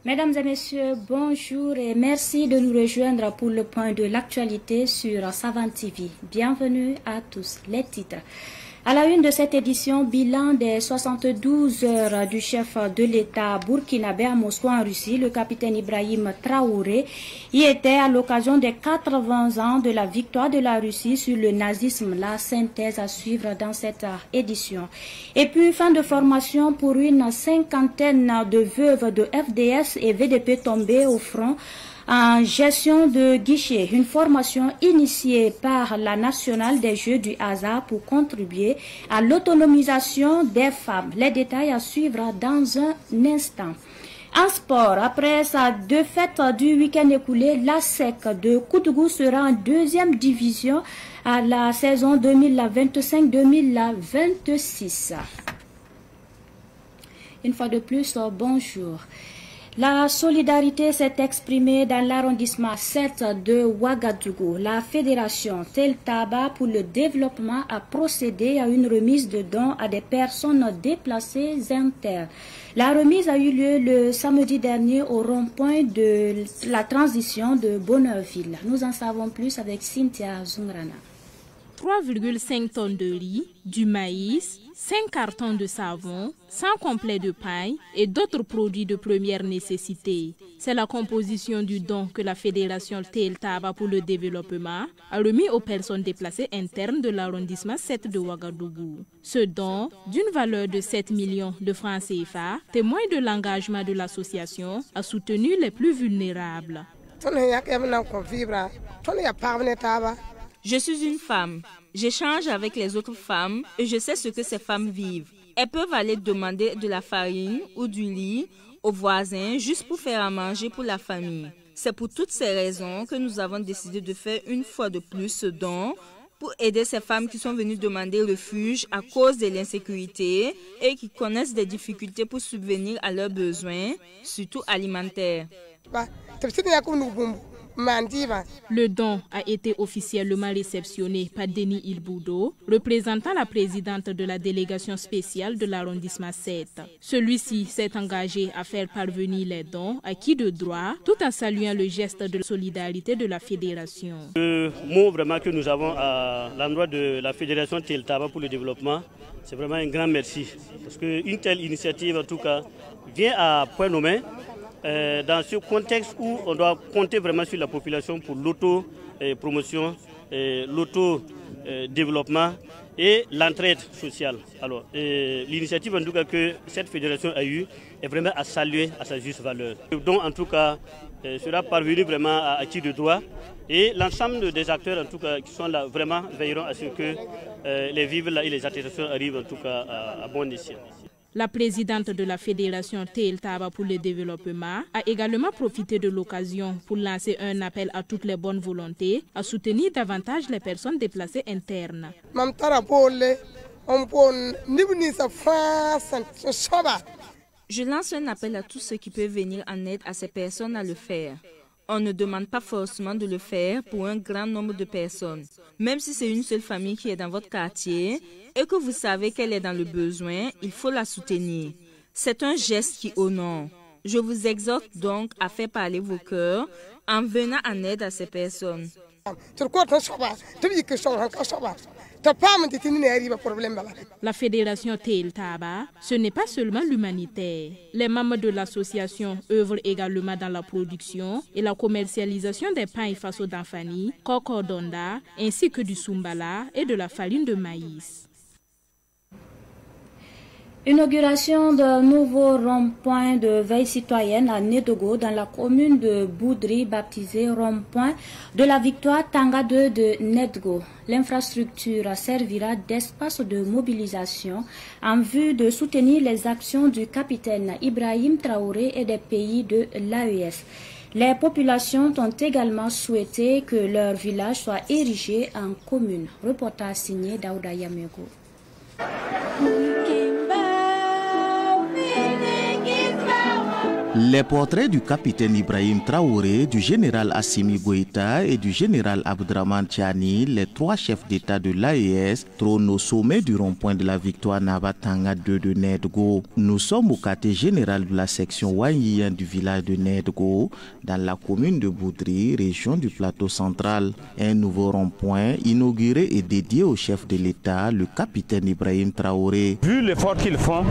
Mesdames et messieurs, bonjour et merci de nous rejoindre pour le point de l'actualité sur Savane TV. Bienvenue à tous. Les titres. À la une de cette édition, bilan des 72 heures du chef de l'État burkinabé à Moscou en Russie, le capitaine Ibrahim Traoré, y était à l'occasion des 80 ans de la victoire de la Russie sur le nazisme. La synthèse à suivre dans cette édition. Et puis, fin de formation pour une cinquantaine de veuves de FDS et VDP tombées au front en gestion de guichet, une formation initiée par la Nationale des Jeux du hasard pour contribuer à l'autonomisation des femmes. Les détails à suivre dans un instant. En sport, après sa défaite du week-end écoulé, la SEC de Koutougou sera en deuxième division à la saison 2025-2026. Une fois de plus, bonjour. La solidarité s'est exprimée dans l'arrondissement 7 de Ouagadougou. La fédération Tel Taba pour le développement a procédé à une remise de dons à des personnes déplacées internes. La remise a eu lieu le samedi dernier au rond-point de la transition de Bonneuville. Nous en savons plus avec Cynthia Zungrana. 3,5 tonnes de riz, du maïs, 5 cartons de savon, 100 complets de paille et d'autres produits de première nécessité. C'est la composition du don que la Fédération Tel Taba pour le développement a remis aux personnes déplacées internes de l'arrondissement 7 de Ouagadougou. Ce don, d'une valeur de 7 millions de francs CFA, témoigne de l'engagement de l'association à soutenir les plus vulnérables. Je suis une femme. J'échange avec les autres femmes et je sais ce que ces femmes vivent. Elles peuvent aller demander de la farine ou du riz aux voisins juste pour faire à manger pour la famille. C'est pour toutes ces raisons que nous avons décidé de faire une fois de plus ce don pour aider ces femmes qui sont venues demander refuge à cause de l'insécurité et qui connaissent des difficultés pour subvenir à leurs besoins, surtout alimentaires. Le don a été officiellement réceptionné par Denis Ilboudo, représentant la présidente de la délégation spéciale de l'arrondissement 7. Celui-ci s'est engagé à faire parvenir les dons à qui de droit, tout en saluant le geste de solidarité de la fédération. Le mot vraiment que nous avons à l'endroit de la fédération Tel Taba pour le développement, c'est vraiment un grand merci. Parce qu'une telle initiative, en tout cas, vient à point nommé. Dans ce contexte où on doit compter vraiment sur la population pour l'auto-promotion, l'auto-développement et l'entraide sociale. Alors, l'initiative en tout cas que cette fédération a eue est vraiment à saluer à sa juste valeur. Donc en tout cas, sera parvenu vraiment à qui de droit et l'ensemble des acteurs en tout cas qui sont là vraiment veilleront à ce que les vivres là et les attestations arrivent en tout cas à bon escient. La présidente de la Fédération Tel Taba pour le développement a également profité de l'occasion pour lancer un appel à toutes les bonnes volontés à soutenir davantage les personnes déplacées internes. Je lance un appel à tous ceux qui peuvent venir en aide à ces personnes à le faire. On ne demande pas forcément de le faire pour un grand nombre de personnes. Même si c'est une seule famille qui est dans votre quartier et que vous savez qu'elle est dans le besoin, il faut la soutenir. C'est un geste qui honore. Je vous exhorte donc à faire parler vos cœurs en venant en aide à ces personnes. La fédération Tel Taba, ce n'est pas seulement l'humanitaire. Les membres de l'association œuvrent également dans la production et la commercialisation des pains et faso d'Anfani, Kokordonda, ainsi que du Sumbala et de la farine de maïs. Inauguration d'un nouveau rond-point de veille citoyenne à Nedogo dans la commune de Boudri, baptisé rond-point de la victoire Tanga 2 de Nedgo. L'infrastructure servira d'espace de mobilisation en vue de soutenir les actions du capitaine Ibrahim Traoré et des pays de l'AES. Les populations ont également souhaité que leur village soit érigé en commune. Reportage signé Daouda Yamego. Les portraits du capitaine Ibrahim Traoré, du général Assimi Goïta et du général Abdraman Tchani, les trois chefs d'État de l'AES, trônent au sommet du rond-point de la victoire Nabatanga 2 de Nedgo. Nous sommes au quartier général de la section Wanyiyan du village de Nedgo, dans la commune de Boudri, région du plateau central. Un nouveau rond-point inauguré et dédié au chef de l'État, le capitaine Ibrahim Traoré. Vu l'effort qu'ils font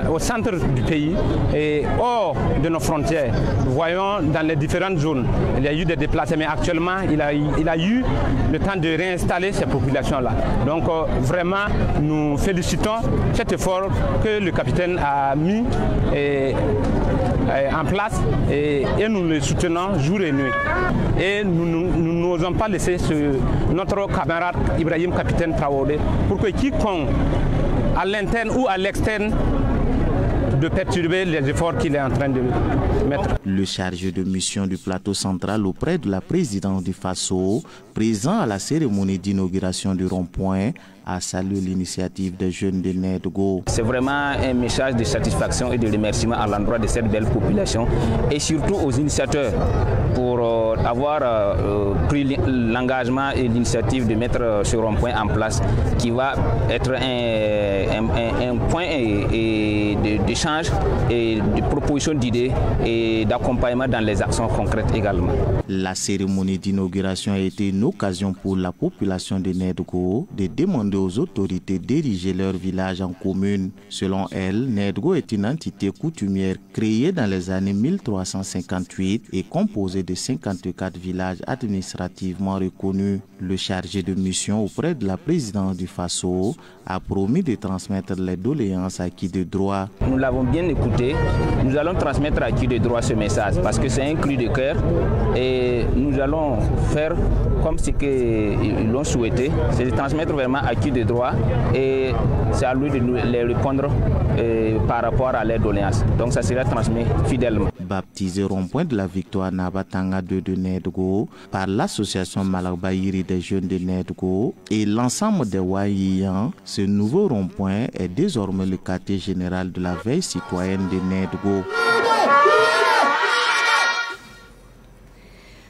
au centre du pays et hors de nos frontières, nous voyons dans les différentes zones, il y a eu des déplacés, mais actuellement il a eu le temps de réinstaller ces populations-là. Donc vraiment, nous félicitons cet effort que le capitaine a mis en place et nous le soutenons jour et nuit. Et nous n'osons pas laisser notre camarade Ibrahim capitaine Traoré pour que quiconque à l'interne ou à l'externe de perturber les efforts qu'il est en train de mettre. Le chargé de mission du plateau central auprès de la présidente du Faso, présent à la cérémonie d'inauguration du rond-point, a salué l'initiative des jeunes de Nedgo. C'est vraiment un message de satisfaction et de remerciement à l'endroit de cette belle population et surtout aux initiateurs pour avoir pris l'engagement et l'initiative de mettre ce rond-point en place qui va être un point d'échange et de proposition d'idées et d'accompagnement dans les actions concrètes également. La cérémonie d'inauguration a été une occasion pour la population de Nedgo de demander aux autorités d'ériger leur village en commune. Selon elle, Nedgo est une entité coutumière créée dans les années 1358 et composée de 54 villages administrativement reconnus. Le chargé de mission auprès de la présidente du Faso a promis de transmettre les doléances à qui de droit. Nous l'avons bien écouté. Nous allons transmettre à qui de droit ce message parce que c'est un cri de cœur et nous allons faire comme ce qu'ils l'ont souhaité, c'est de transmettre vraiment à qui de droit et c'est à lui de nous les répondre par rapport à leurs doléances. Donc ça sera transmis fidèlement. Baptisé rond-point de la victoire Nabatanga 2 de Nedgo par l'association Malakbaïri des jeunes de Nedgo et l'ensemble des Wanyiyan, ce nouveau rond-point est désormais le quartier général de la veille citoyenne de Nedgo.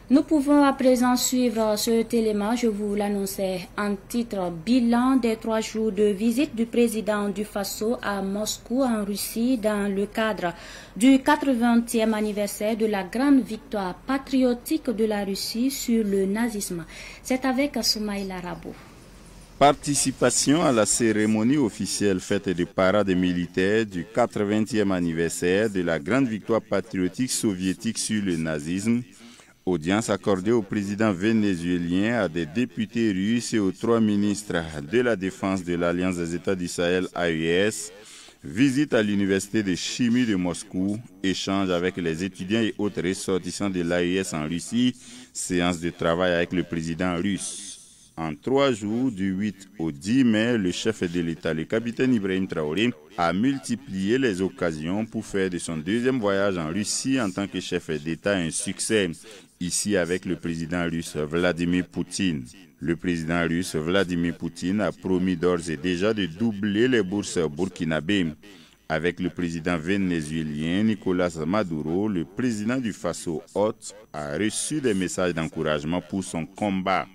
Nous pouvons à présent suivre cet élément, je vous l'annonçais en titre, bilan des 3 jours de visite du président du Faso à Moscou en Russie dans le cadre du 80e anniversaire de la grande victoire patriotique de la Russie sur le nazisme. C'est avec Soumaïla Rabo. Participation à la cérémonie officielle fête de parade militaire du 80e anniversaire de la grande victoire patriotique soviétique sur le nazisme. Audience accordée au président vénézuélien, à des députés russes et aux 3 ministres de la Défense de l'Alliance des États du Sahel AES. Visite à l'Université de chimie de Moscou. Échange avec les étudiants et autres ressortissants de l'AES en Russie. Séance de travail avec le président russe. En 3 jours, du 8 au 10 mai, le chef de l'État, le capitaine Ibrahim Traoré, a multiplié les occasions pour faire de son 2e voyage en Russie en tant que chef d'État un succès. Ici avec le président russe Vladimir Poutine. Le président russe Vladimir Poutine a promis d'ores et déjà de doubler les bourses burkinabées. Avec le président vénézuélien Nicolas Maduro, le président du Faso hôte a reçu des messages d'encouragement pour son combat.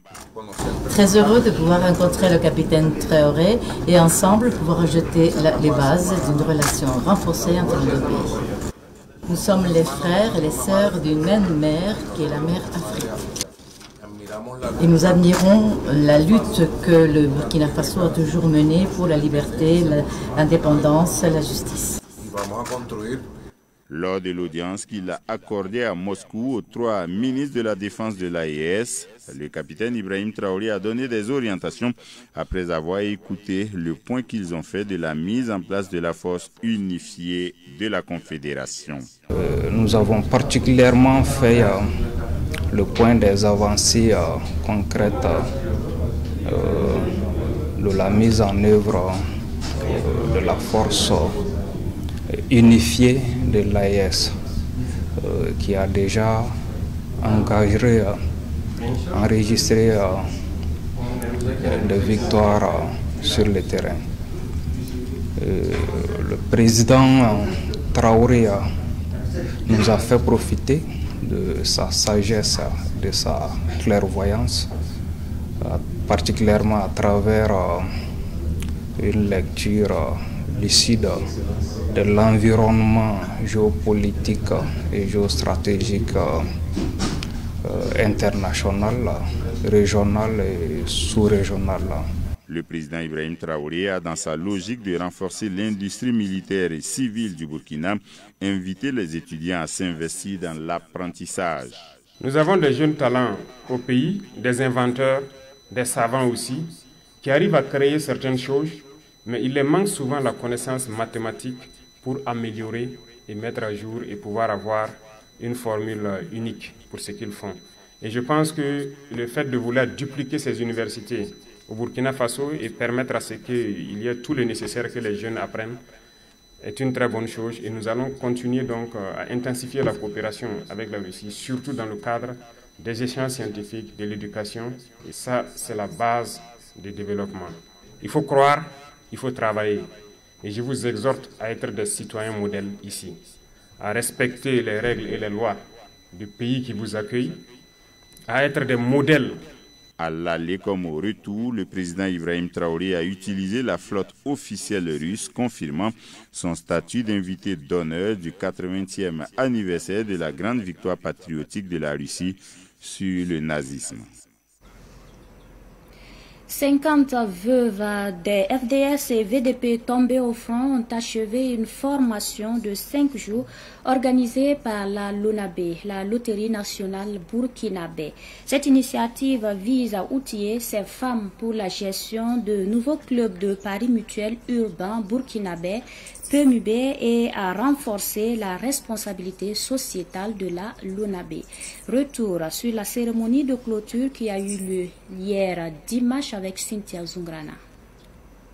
Très heureux de pouvoir rencontrer le capitaine Traoré et ensemble pouvoir jeter les bases d'une relation renforcée entre les 2 pays. Nous sommes les frères et les sœurs d'une même mère qui est la mère Afrique. Et nous admirons la lutte que le Burkina Faso a toujours menée pour la liberté, l'indépendance, la justice. Lors de l'audience qu'il a accordée à Moscou aux 3 ministres de la Défense de l'AES, le capitaine Ibrahim Traoré a donné des orientations après avoir écouté le point qu'ils ont fait de la mise en place de la force unifiée de la Confédération. Nous avons particulièrement fait le point des avancées concrètes de la mise en œuvre de la force unifiée de l'AES qui a déjà enregistré des victoires sur le terrain. Le président Traoré nous a fait profiter de sa sagesse, de sa clairvoyance, particulièrement à travers une lecture lucide de l'environnement géopolitique et géostratégique international, régional et sous-régional. Le président Ibrahim Traoré a, dans sa logique de renforcer l'industrie militaire et civile du Burkina, invité les étudiants à s'investir dans l'apprentissage. Nous avons des jeunes talents au pays, des inventeurs, des savants aussi, qui arrivent à créer certaines choses, mais il leur manque souvent la connaissance mathématique pour améliorer et mettre à jour et pouvoir avoir une formule unique pour ce qu'ils font. Et je pense que le fait de vouloir dupliquer ces universités au Burkina Faso et permettre à ce qu'il y ait tout le nécessaire que les jeunes apprennent est une très bonne chose. Et nous allons continuer donc à intensifier la coopération avec la Russie, surtout dans le cadre des échanges scientifiques, de l'éducation. Et ça, c'est la base du développement. Il faut croire, il faut travailler. Et je vous exhorte à être des citoyens modèles ici, à respecter les règles et les lois du pays qui vous accueille, à être des modèles. À l'aller comme au retour, le président Ibrahim Traoré a utilisé la flotte officielle russe, confirmant son statut d'invité d'honneur du 80e anniversaire de la grande victoire patriotique de la Russie sur le nazisme. 50 veuves des FDS et VDP tombées au front ont achevé une formation de 5 jours organisée par la LONABé, la Loterie nationale burkinabé. Cette initiative vise à outiller ces femmes pour la gestion de nouveaux clubs de paris mutuels urbains burkinabé, PMUB, et à renforcer la responsabilité sociétale de la LONABé. Retour sur la cérémonie de clôture qui a eu lieu hier dimanche avec Cynthia Zungrana.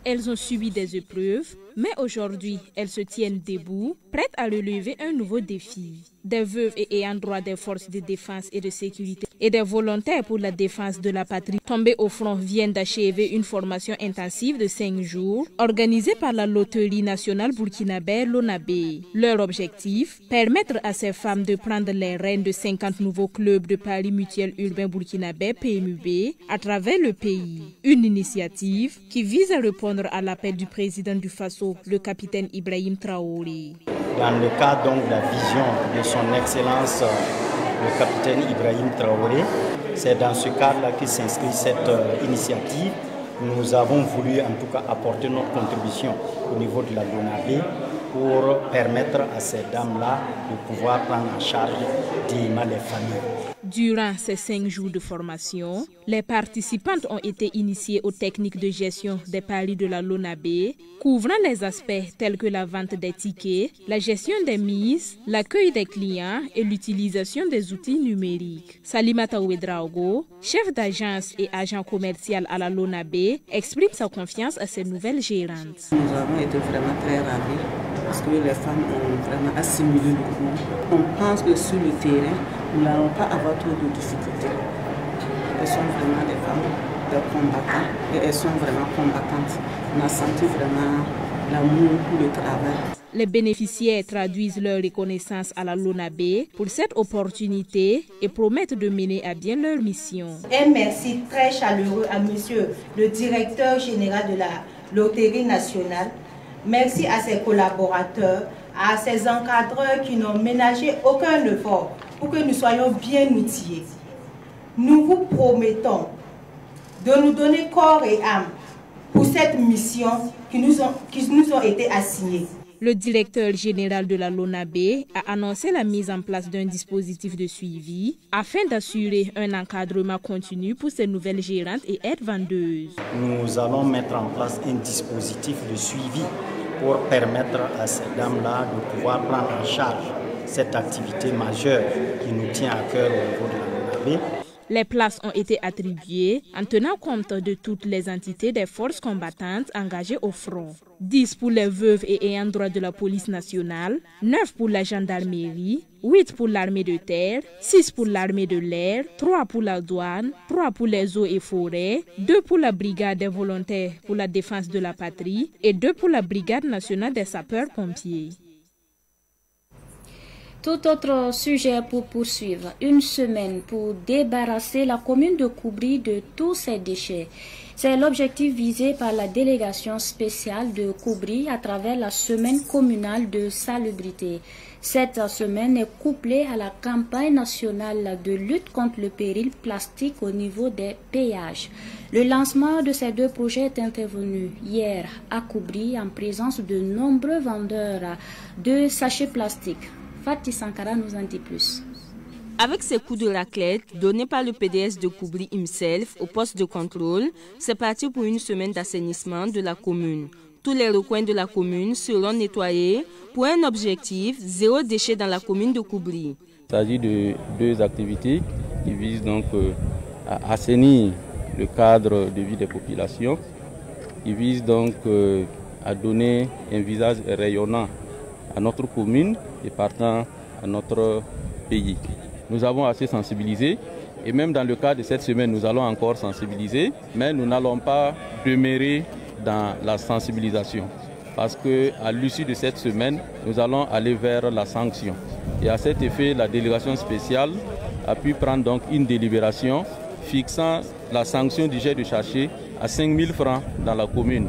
Elles ont subi des épreuves, mais aujourd'hui, elles se tiennent debout, prêtes à relever un nouveau défi. Des veuves et ayant droit des forces de défense et de sécurité et des volontaires pour la défense de la patrie tombés au front viennent d'achever une formation intensive de 5 jours organisée par la Loterie nationale burkinabé, LONABé. Leur objectif, permettre à ces femmes de prendre les rênes de 50 nouveaux clubs de paris mutuels urbains burkinabé, PMUB, à travers le pays. Une initiative qui vise à répondre à l'appel du président du Faso, le capitaine Ibrahim Traoré. Dans le cadre donc de la vision de son Excellence le capitaine Ibrahim Traoré, c'est dans ce cadre-là que s'inscrit cette initiative. Nous avons voulu en tout cas apporter notre contribution au niveau de la LONABé pour permettre à ces dames-là de pouvoir prendre en charge dignement les familles. Durant ces 5 jours de formation, les participantes ont été initiées aux techniques de gestion des paris de la LONABé, couvrant les aspects tels que la vente des tickets, la gestion des mises, l'accueil des clients et l'utilisation des outils numériques. Salimata Ouedraogo, chef d'agence et agent commercial à la LONABé, exprime sa confiance à ses nouvelles gérantes. Nous avons été vraiment très ravis parce que les femmes ont vraiment assimilé le coup. On pense que sur le terrain, nous n'allons pas avoir trop de difficultés. Elles sont vraiment des femmes, des combattants, et elles sont vraiment combattantes. On a senti vraiment l'amour pour le travail. Les bénéficiaires traduisent leur reconnaissance à la LONABé pour cette opportunité et promettent de mener à bien leur mission. Un merci très chaleureux à monsieur le directeur général de la Loterie nationale. Merci à ses collaborateurs, à ses encadreurs qui n'ont ménagé aucun effort pour que nous soyons bien outillés. Nous vous promettons de nous donner corps et âme pour cette mission qui nous ont été assignées. Le directeur général de la LONABé a annoncé la mise en place d'un dispositif de suivi afin d'assurer un encadrement continu pour ces nouvelles gérantes et aides-vendeuses. Nous allons mettre en place un dispositif de suivi pour permettre à ces dames-là de pouvoir prendre en charge cette activité majeure qui nous tient à cœur au niveau de la LONABé. Les places ont été attribuées en tenant compte de toutes les entités des forces combattantes engagées au front. 10 pour les veuves et ayants droit de la police nationale, 9 pour la gendarmerie, 8 pour l'armée de terre, 6 pour l'armée de l'air, 3 pour la douane, 3 pour les eaux et forêts, 2 pour la brigade des volontaires pour la défense de la patrie et 2 pour la brigade nationale des sapeurs-pompiers. Tout autre sujet pour poursuivre. Une semaine pour débarrasser la commune de Koubri de tous ses déchets. C'est l'objectif visé par la délégation spéciale de Koubri à travers la semaine communale de salubrité. Cette semaine est couplée à la campagne nationale de lutte contre le péril plastique au niveau des péages. Le lancement de ces deux projets est intervenu hier à Koubri en présence de nombreux vendeurs de sachets plastiques. Fatih Sankara nous en dit plus. Avec ses coups de raclette donnés par le PDS de Koubri himself au poste de contrôle, c'est parti pour une semaine d'assainissement de la commune. Tous les recoins de la commune seront nettoyés pour un objectif zéro déchet dans la commune de Koubri. Il s'agit de deux activités qui visent donc à assainir le cadre de vie des populations, qui visent donc à donner un visage rayonnant à notre commune et partant à notre pays. Nous avons assez sensibilisé et même dans le cadre de cette semaine, nous allons encore sensibiliser, mais nous n'allons pas demeurer dans la sensibilisation parce qu'à l'issue de cette semaine, nous allons aller vers la sanction. Et à cet effet, la délégation spéciale a pu prendre donc une délibération fixant la sanction du jet de sachet à 5 000 francs dans la commune.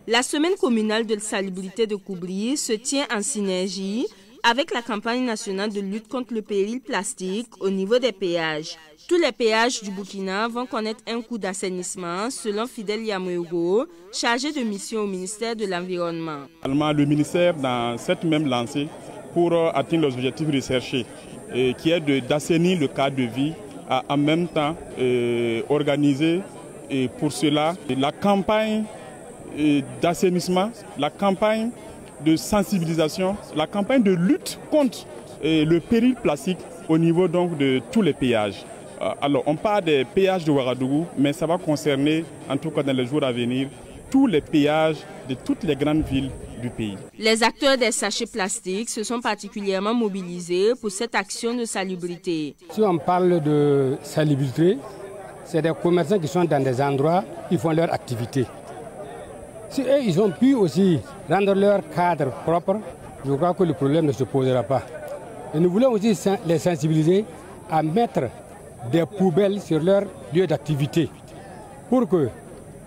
La semaine communale de salubrité de Koubri se tient en synergie avec la campagne nationale de lutte contre le péril plastique au niveau des péages. Tous les péages du Burkina vont connaître un coup d'assainissement selon Fidel Yamouro, chargé de mission au ministère de l'Environnement. Le ministère, dans cette même lancée, pour atteindre l'objectif recherché, qui est d'assainir le cadre de vie, a en même temps organisé pour cela la campagne d'assainissement, la campagne de sensibilisation, la campagne de lutte contre le péril plastique au niveau donc de tous les péages. Alors on parle des péages de Ouagadougou, mais ça va concerner, en tout cas dans les jours à venir, tous les péages de toutes les grandes villes du pays. Les acteurs des sachets plastiques se sont particulièrement mobilisés pour cette action de salubrité. Si on parle de salubrité, c'est des commerçants qui sont dans des endroits qui font leur activité. Si eux, ils ont pu aussi rendre leur cadre propre, je crois que le problème ne se posera pas. Et nous voulons aussi les sensibiliser à mettre des poubelles sur leur lieu d'activité pour que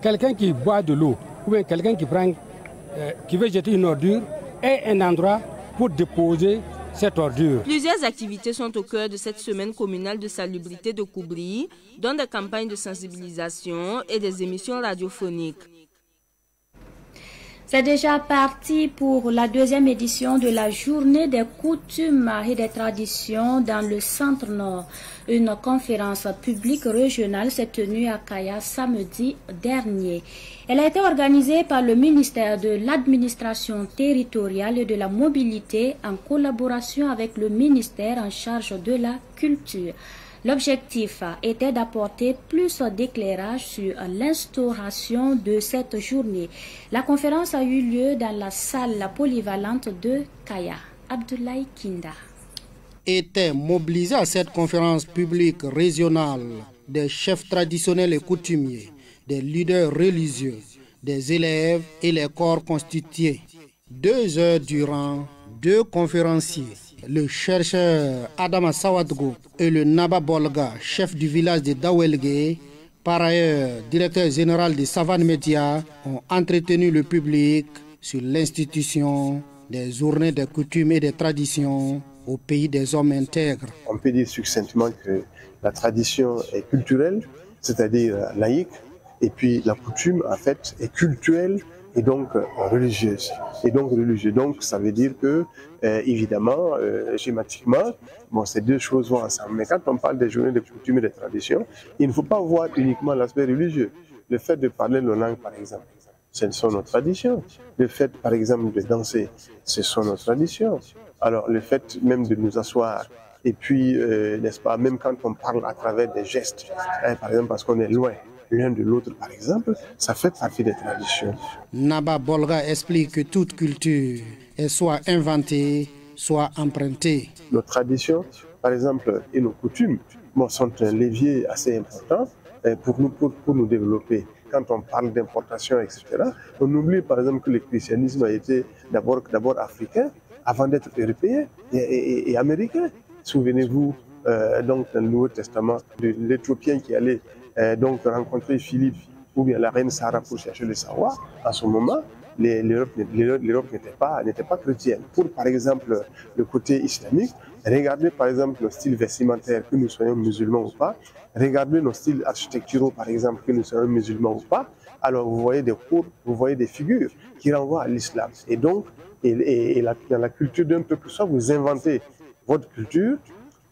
quelqu'un qui boit de l'eau ou bien quelqu'un qui veut jeter une ordure ait un endroit pour déposer cette ordure. Plusieurs activités sont au cœur de cette semaine communale de salubrité de Koubri, dont des campagnes de sensibilisation et des émissions radiophoniques. C'est déjà parti pour la deuxième édition de la Journée des coutumes et des traditions dans le Centre-Nord. Une conférence publique régionale s'est tenue à Kaya samedi dernier. Elle a été organisée par le ministère de l'Administration territoriale et de la mobilité en collaboration avec le ministère en charge de la culture. L'objectif était d'apporter plus d'éclairage sur l'instauration de cette journée. La conférence a eu lieu dans la salle polyvalente de Kaya. Abdoulaye Kinda étaient mobilisés à cette conférence publique régionale des chefs traditionnels et coutumiers, des leaders religieux, des élèves et les corps constitués. 2 heures durant, 2 conférenciers, le chercheur Adama Sawadgo et le Naba Bolga, chef du village de Dawelgue, par ailleurs directeur général de Savane Média, ont entretenu le public sur l'institution des journées des coutumes et des traditions au pays des hommes intègres. On peut dire succinctement que la tradition est culturelle, c'est-à-dire laïque, et puis la coutume en fait est culturelle et donc religieuse. Donc ça veut dire que évidemment, schématiquement, ces deux choses vont ensemble. Mais quand on parle des journées de coutumes et des traditions, il ne faut pas voir uniquement l'aspect religieux. Le fait de parler nos langues, par exemple, ce sont nos traditions. Le fait, par exemple, de danser, ce sont nos traditions. Alors le fait même de nous asseoir, et puis, n'est-ce pas, même quand on parle à travers des gestes, par exemple parce qu'on est loin l'un de l'autre, par exemple, ça fait partie des traditions. Naba Bolga explique que toute culture est soit inventée, soit empruntée. Nos traditions, par exemple, et nos coutumes, sont un levier assez important pour nous développer. Quand on parle d'importation, etc., on oublie par exemple que le christianisme a été d'abord africain, avant d'être européens et américains. Souvenez-vous donc dans le Nouveau Testament de l'Éthiopien qui allait donc rencontrer Philippe ou bien la reine Sarah pour chercher le savoir. À ce moment, l'Europe n'était pas chrétienne. Pour par exemple le côté islamique, regardez par exemple nos styles vestimentaires, que nous soyons musulmans ou pas. Regardez nos styles architecturaux par exemple, que nous soyons musulmans ou pas. Alors vous voyez des cours, vous voyez des figures qui renvoient à l'islam. Et donc, dans la culture d'un peuple, soit vous inventez votre culture,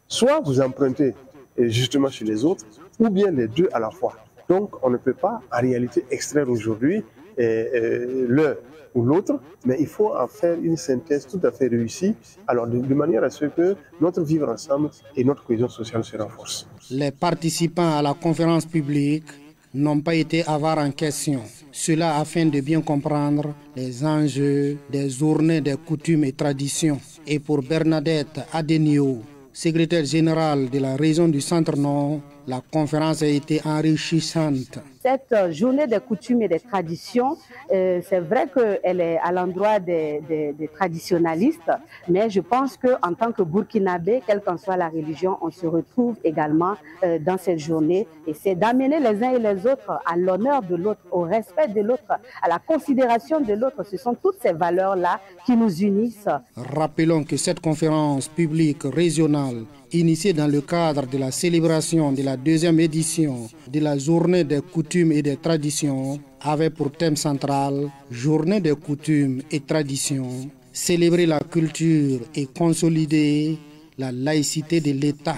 soit vous empruntez justement chez les autres, ou bien les deux à la fois. Donc on ne peut pas en réalité extraire aujourd'hui l'un ou l'autre, mais il faut en faire une synthèse tout à fait réussie, alors de manière à ce que notre vivre ensemble et notre cohésion sociale se renforcent. Les participants à la conférence publique n'ont pas été avares en question. Cela afin de bien comprendre les enjeux des journées des coutumes et traditions. Et pour Bernadette Adenio, secrétaire générale de la région du Centre-Nord, la conférence a été enrichissante. Cette journée des coutumes et des traditions, c'est vrai qu'elle est à l'endroit des traditionalistes, mais je pense qu'en tant que Burkinabé, quelle qu'en soit la religion, on se retrouve également dans cette journée. Et c'est d'amener les uns et les autres à l'honneur de l'autre, au respect de l'autre, à la considération de l'autre. Ce sont toutes ces valeurs-là qui nous unissent. Rappelons que cette conférence publique régionale, initiée dans le cadre de la célébration de la 2e édition de la Journée des coutumes et des traditions, avait pour thème central « Journée des coutumes et traditions », célébrer la culture et consolider la laïcité de l'État.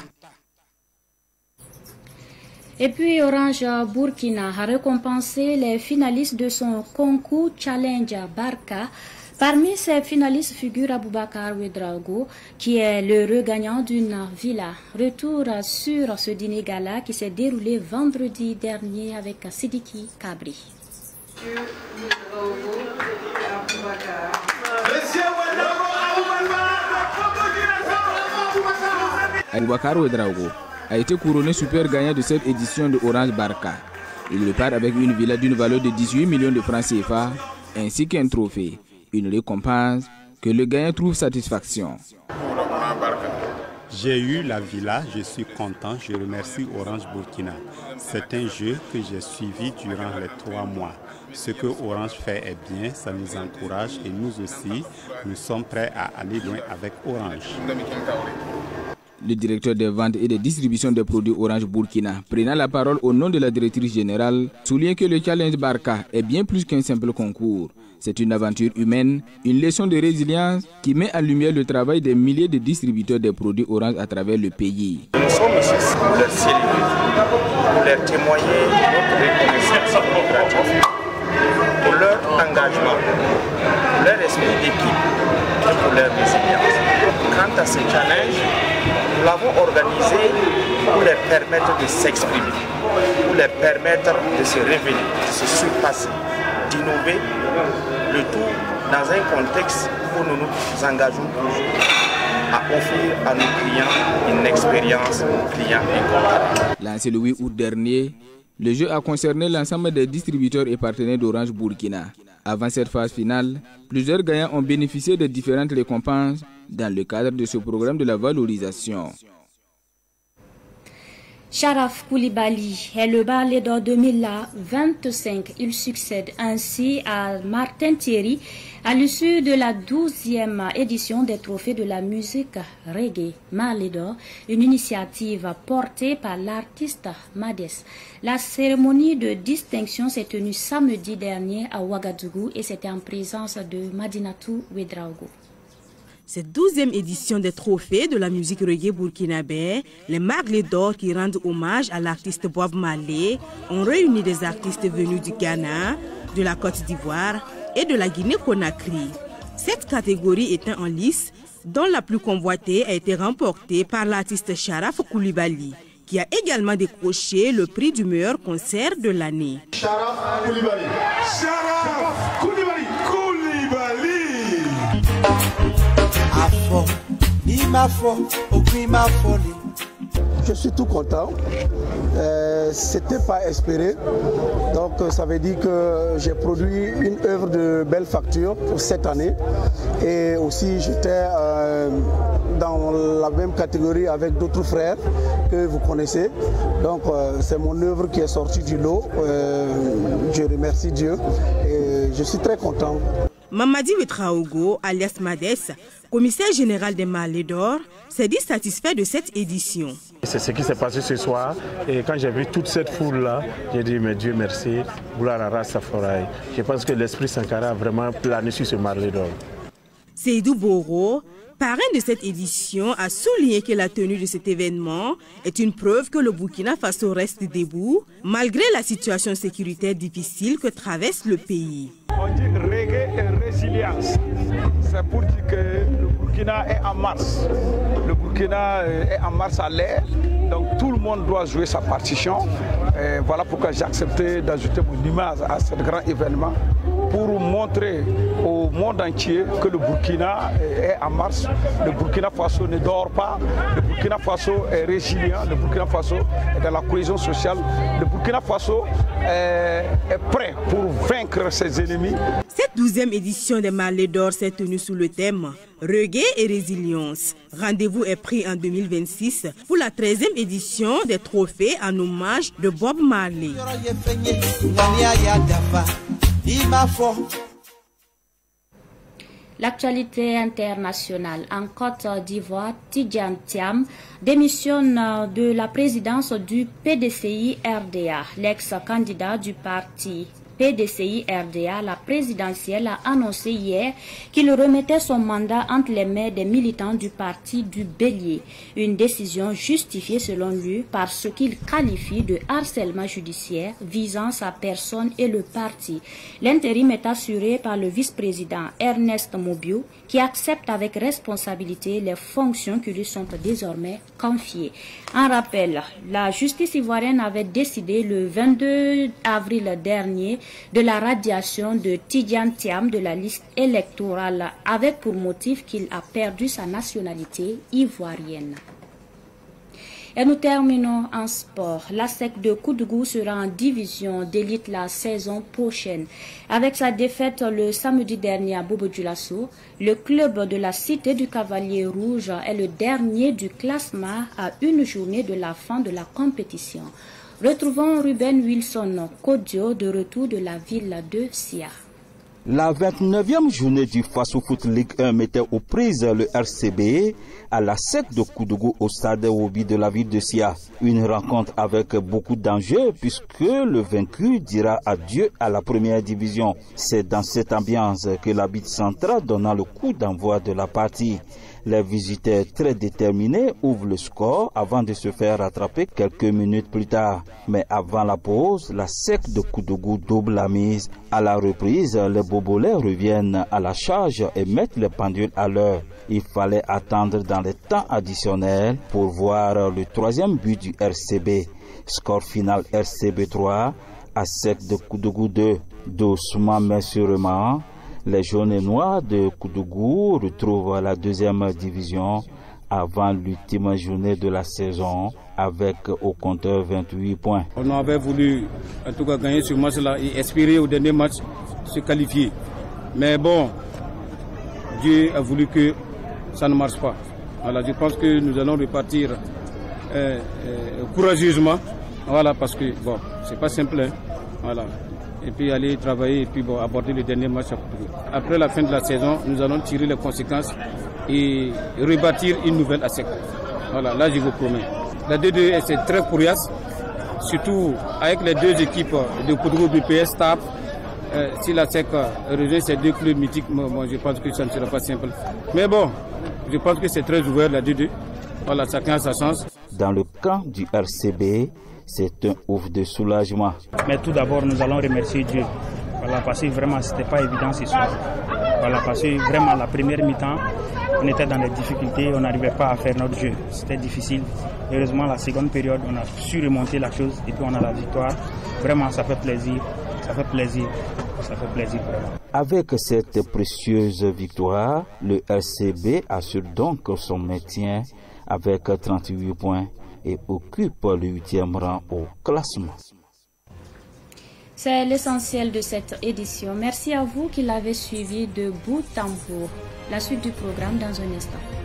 Et puis Orange Burkina a récompensé les finalistes de son concours Challenge Barka. Parmi ces finalistes figure Aboubakar Ouedraogo, qui est l'heureux gagnant d'une villa. Retour sur ce dîner gala qui s'est déroulé vendredi dernier avec Sidiki Kabri. Aboubakar Ouedraogo a été couronné super gagnant de cette édition de Orange Barka. Il repart avec une villa d'une valeur de 18 millions de francs CFA ainsi qu'un trophée. Une récompense que le gagnant trouve satisfaction. J'ai eu la villa, je suis content, je remercie Orange Burkina. C'est un jeu que j'ai suivi durant les 3 mois. Ce que Orange fait est bien, ça nous encourage et nous aussi, nous sommes prêts à aller loin avec Orange. Le directeur des ventes et des distributions des produits Orange Burkina, prenant la parole au nom de la directrice générale, souligne que le Challenge Barka est bien plus qu'un simple concours. C'est une aventure humaine, une leçon de résilience qui met en lumière le travail des milliers de distributeurs des produits Orange à travers le pays. Nous sommes ici pour leur célébrer, pour leur témoigner notre reconnaissance significative, pour leur engagement, pour leur esprit d'équipe et pour leur résilience. Quant à ce challenge, nous l'avons organisé pour leur permettre de s'exprimer, pour leur permettre de se révéler, de se surpasser, d'innover, le tout dans un contexte où nous nous engageons toujours à offrir à nos clients une expérience client incomparable. Lancé le 8 août dernier, le jeu a concerné l'ensemble des distributeurs et partenaires d'Orange Burkina. Avant cette phase finale, plusieurs gagnants ont bénéficié de différentes récompenses dans le cadre de ce programme de la valorisation. Sharaf Koulibaly est le Ballon d'Or 2025. Il succède ainsi à Martin Thierry à l'issue de la 12e édition des trophées de la musique reggae Ballon d'Or, une initiative portée par l'artiste Madès. La cérémonie de distinction s'est tenue samedi dernier à Ouagadougou et c'était en présence de Madinatou Ouedraogo. Cette 12e édition des trophées de la musique reggae burkinabé, les Ballons d'Or qui rendent hommage à l'artiste Bob Marley, ont réuni des artistes venus du Ghana, de la Côte d'Ivoire et de la Guinée-Conakry. Cette catégorie étant en lice, dont la plus convoitée a été remportée par l'artiste Sharaf Koulibaly, qui a également décroché le prix du meilleur concert de l'année. Sharaf Koulibaly. Sharaf Koulibaly. Koulibaly. je suis tout content. C'était pas espéré. Donc ça veut dire que j'ai produit une œuvre de belle facture pour cette année. Et aussi j'étais dans la même catégorie avec d'autres frères que vous connaissez. Donc c'est mon œuvre qui est sortie du lot. Je remercie Dieu et je suis très content. Mamadi Wetraogo, alias Mades, commissaire général des Marlés d'Or, s'est dit satisfait de cette édition. C'est ce qui s'est passé ce soir et quand j'ai vu toute cette foule-là, j'ai dit mais Dieu merci, gloire à Rastafari. Je pense que l'esprit Sankara a vraiment plané sur ce Marlé d'Or. Seydou Boro, parrain de cette édition, a souligné que la tenue de cet événement est une preuve que le Burkina Faso reste debout malgré la situation sécuritaire difficile que traverse le pays. On dit reggae et résilience. C'est pour dire que le Burkina est en marche. Le Burkina est en marche à l'air. Donc tout le monde doit jouer sa partition. Et voilà pourquoi j'ai accepté d'ajouter mon image à ce grand événement pour montrer au monde entier que le Burkina est en marche. Le Burkina Faso ne dort pas. Le Burkina Faso est résilient. Le Burkina Faso est dans la cohésion sociale. Le Burkina Faso est prêt pour vaincre ses ennemis. Cette 12e édition des Marlés d'Or s'est tenue sous le thème Reggae et résilience. Rendez-vous est pris en 2026 pour la 13e édition des trophées en hommage de Bob Marley. L'actualité internationale en Côte d'Ivoire, Tidjane Thiam démissionne de la présidence du PDCI-RDA. L'ex-candidat du parti PDCI-RDA, la présidentielle, a annoncé hier qu'il remettait son mandat entre les mains des militants du parti du Bélier. Une décision justifiée selon lui par ce qu'il qualifie de harcèlement judiciaire visant sa personne et le parti. L'intérim est assuré par le vice-président Ernest Mobiu qui accepte avec responsabilité les fonctions qui lui sont désormais confiées. En rappel, la justice ivoirienne avait décidé le 22 avril dernier de la radiation de Tidjane Thiam de la liste électorale avec pour motif qu'il a perdu sa nationalité ivoirienne. Et nous terminons en sport. La SEC de Koudougou sera en division d'élite la saison prochaine. Avec sa défaite le samedi dernier à Bobo Dioulasso, le club de la Cité du Cavalier Rouge est le dernier du classement à une journée de la fin de la compétition. Retrouvons Ruben Wilson Kodio de retour de la ville de Sia. La 29e journée du Faso Foot League 1 mettait aux prises le RCB à la SEC de Koudougou au stade Obi de la ville de Sia. Une rencontre avec beaucoup d'enjeux puisque le vaincu dira adieu à la première division. C'est dans cette ambiance que l'arbitre central donna le coup d'envoi de la partie. Les visiteurs très déterminés ouvrent le score avant de se faire rattraper quelques minutes plus tard. Mais avant la pause, la SEC de Koudougou double la mise. À la reprise, les Bobolais reviennent à la charge et mettent les pendules à l'heure. Il fallait attendre dans les temps additionnels pour voir le troisième but du RCB. Score final RCB 3, à SEC de Koudougou 2. Doucement mais sûrement, les jaunes et noirs de Koudougou retrouvent la deuxième division avant l'ultime journée de la saison avec au compteur 28 points. On avait voulu en tout cas gagner ce match-là et espérer au dernier match se qualifier. Mais bon, Dieu a voulu que ça ne marche pas. Voilà, je pense que nous allons repartir courageusement. Voilà, parce que bon, c'est pas simple. Hein, voilà. Et puis aller travailler et puis bon, aborder le dernier match. Après la fin de la saison, nous allons tirer les conséquences et rebâtir une nouvelle ASEC. Voilà, là je vous promets. La D2 c'est très coriace, surtout avec les deux équipes de Koudougou BPS TAP. Si la SEC rejoint ces deux clubs mythiques, bon, je pense que ça ne sera pas simple. Mais bon, je pense que c'est très ouvert la D2. Voilà, chacun a sa chance. Dans le camp du RCB, c'est un ouf de soulagement. Mais tout d'abord, nous allons remercier Dieu. Voilà, parce que vraiment, ce n'était pas évident ce soir. Voilà, parce que vraiment, la première mi-temps, on était dans des difficultés, on n'arrivait pas à faire notre jeu. C'était difficile. Heureusement, la seconde période, on a su remonter la chose et puis on a la victoire. Vraiment, ça fait plaisir. Ça fait plaisir. Ça fait plaisir vraiment. Avec cette précieuse victoire, le RCB assure donc son maintien avec 38 points. et occupe le 8e rang au classement. C'est l'essentiel de cette édition. Merci à vous qui l'avez suivi de bout en bout. La suite du programme dans un instant.